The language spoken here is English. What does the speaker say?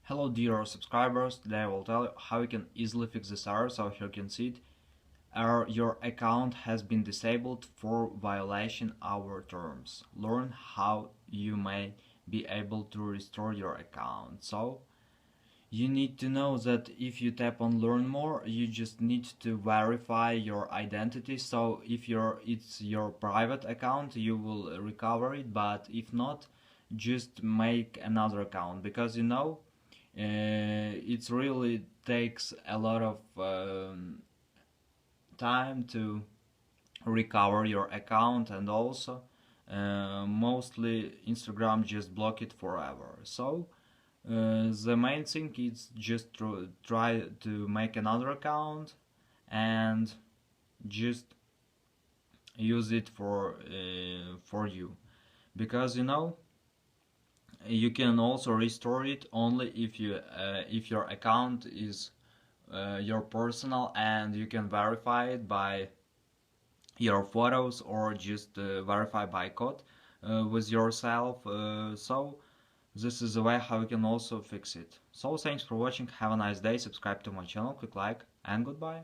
Hello dear subscribers, today I will tell you how you can easily fix this error. So here you can see it. Your account has been disabled for violation our terms. Learn how you may be able to restore your account. So you need to know that if you tap on learn more, you just need to verify your identity. So if it's your private account, you will recover it, but if not, just make another account, because it really takes a lot of time to recover your account, and also mostly Instagram just block it forever. So the main thing is just try to make another account and just use it for you, because you can also restore it only if your account is your personal, and you can verify it by your photos or just verify by code with yourself. So this is the way how you can also fix it. So thanks for watching, have a nice day, subscribe to my channel, click like, and goodbye.